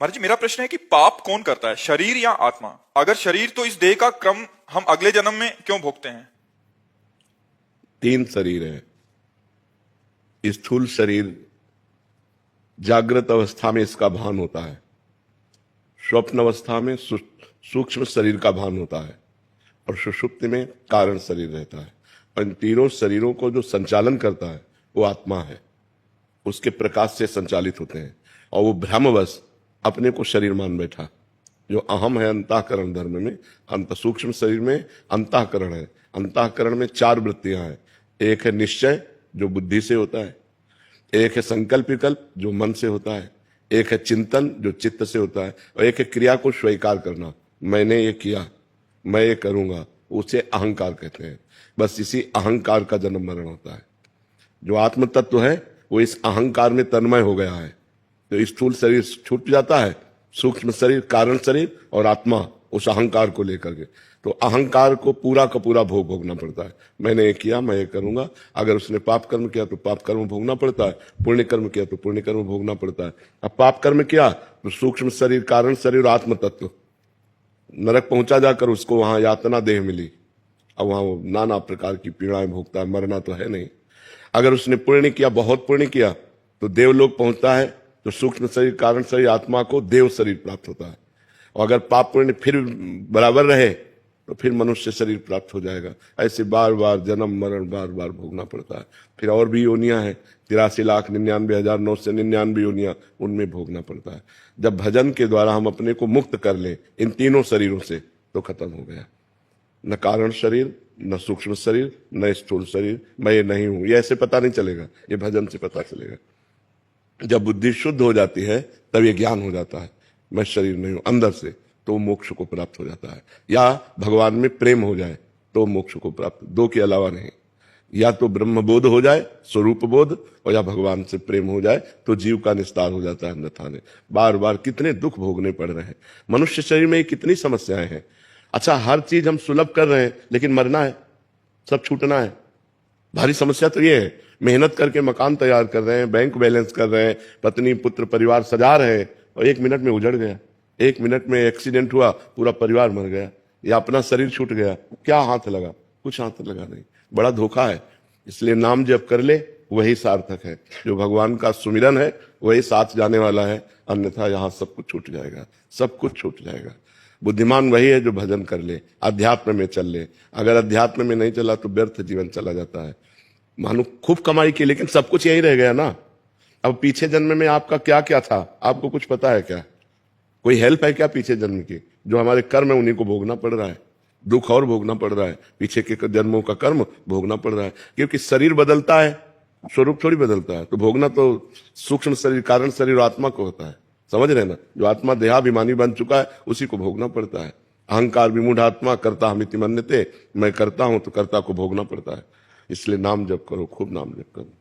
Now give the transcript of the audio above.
महाराज जी, मेरा प्रश्न है कि पाप कौन करता है, शरीर या आत्मा? अगर शरीर, तो इस देह का क्रम हम अगले जन्म में क्यों भोगते हैं? 3 शरीर है। स्थूल शरीर जागृत अवस्था में इसका भान होता है, स्वप्न अवस्था में सूक्ष्म शरीर का भान होता है, और सुषुप्ति में कारण शरीर रहता है। और इन तीनों शरीरों को जो संचालन करता है वो आत्मा है, उसके प्रकाश से संचालित होते हैं। और वो भ्रमवश अपने को शरीर मान बैठा। जो अहम है अंतःकरण धर्म में, सूक्ष्म शरीर में अंतःकरण है। अंतःकरण में 4 वृत्तियां हैं। एक है निश्चय, जो बुद्धि से होता है। एक है संकल्प विकल्प, जो मन से होता है। एक है चिंतन, जो चित्त से होता है। और एक है क्रिया को स्वीकार करना, मैंने ये किया, मैं ये करूंगा, उसे अहंकार कहते हैं। बस इसी अहंकार का जन्म मरण होता है। जो आत्म तत्व है वो इस अहंकार में तन्मय हो गया है, तो स्थूल शरीर छूट जाता है, सूक्ष्म शरीर, कारण शरीर और आत्मा उस अहंकार को लेकर के। तो अहंकार को पूरा का पूरा भोग भोगना पड़ता है। मैंने ये किया, मैं ये करूंगा। अगर उसने पाप कर्म किया तो पाप कर्म भोगना पड़ता है, पुण्य कर्म किया तो पुण्य कर्म भोगना पड़ता है। अब पाप कर्म किया तो सूक्ष्म शरीर, कारण शरीर और आत्म तत्व नरक पहुंचा जाकर उसको वहां यातना देह मिली। अब वहां वो नाना प्रकार की पीड़ाएं भोगता है, मरना तो है नहीं। अगर उसने पुण्य किया, बहुत पुण्य किया, तो देवलोक पहुंचता है, तो सूक्ष्म शरीर, कारण शरीर, आत्मा को देव शरीर प्राप्त होता है। और अगर पाप पुण्य फिर बराबर रहे तो फिर मनुष्य शरीर प्राप्त हो जाएगा। ऐसे बार बार जन्म मरण बार बार भोगना पड़ता है। फिर और भी योनियां हैं, 83,99,999 योनियां, उनमें भोगना पड़ता है। जब भजन के द्वारा हम अपने को मुक्त कर लें इन तीनों शरीरों से, तो खत्म हो गया। न कारण शरीर, न सूक्ष्म शरीर, न स्थूल शरीर, मैं ये नहीं हूं, ये ऐसे पता नहीं चलेगा, ये भजन से पता चलेगा। जब बुद्धि शुद्ध हो जाती है तब ये ज्ञान हो जाता है, मैं शरीर नहीं हूं अंदर से, तो मोक्ष को प्राप्त हो जाता है। या भगवान में प्रेम हो जाए तो मोक्ष को प्राप्त, 2 के अलावा नहीं। या तो ब्रह्म बोध हो जाए, स्वरूप बोध, और या भगवान से प्रेम हो जाए तो जीव का निस्तार हो जाता है। अन्यथा ने बार बार कितने दुख भोगने पड़ रहे हैं। मनुष्य शरीर में कितनी समस्याएं हैं। अच्छा, हर चीज हम सुलभ कर रहे हैं, लेकिन मरना है, सब छूटना है। भारी समस्या तो ये है। मेहनत करके मकान तैयार कर रहे हैं, बैंक बैलेंस कर रहे हैं, पत्नी पुत्र परिवार सजा रहे हैं, और 1 मिनट में उजड़ गया। 1 मिनट में एक्सीडेंट हुआ, पूरा परिवार मर गया, या अपना शरीर छूट गया। क्या हाथ लगा? कुछ हाथ लगा नहीं। बड़ा धोखा है। इसलिए नाम जप कर ले, वही सार्थक है। जो भगवान का सुमिरन है वही साथ जाने वाला है, अन्यथा यहाँ सब कुछ छूट जाएगा, सब कुछ छूट जाएगा। बुद्धिमान वही है जो भजन कर ले, अध्यात्म में चल ले। अगर अध्यात्म में नहीं चला तो व्यर्थ जीवन चला जाता है। मानो खूब कमाई की, लेकिन सब कुछ यही रह गया ना। अब पीछे जन्म में आपका क्या क्या था, आपको कुछ पता है क्या? कोई हेल्प है क्या पीछे जन्म की? जो हमारे कर्म है उन्हीं को भोगना पड़ रहा है, दुख और भोगना पड़ रहा है, पीछे के जन्मों का कर्म भोगना पड़ रहा है। क्योंकि शरीर बदलता है, स्वरूप थोड़ी बदलता है। तो भोगना तो सूक्ष्म शरीर, कारण शरीर और आत्मा को होता है। समझ रहे ना? जो आत्मा देहाभिमानी बन चुका है उसी को भोगना पड़ता है। अहंकार विमूढ़ आत्मा कर्ता हमिति मन्यते, मैं करता हूं तो कर्ता को भोगना पड़ता है। इसलिए नाम जप करो, खूब नाम जप करो।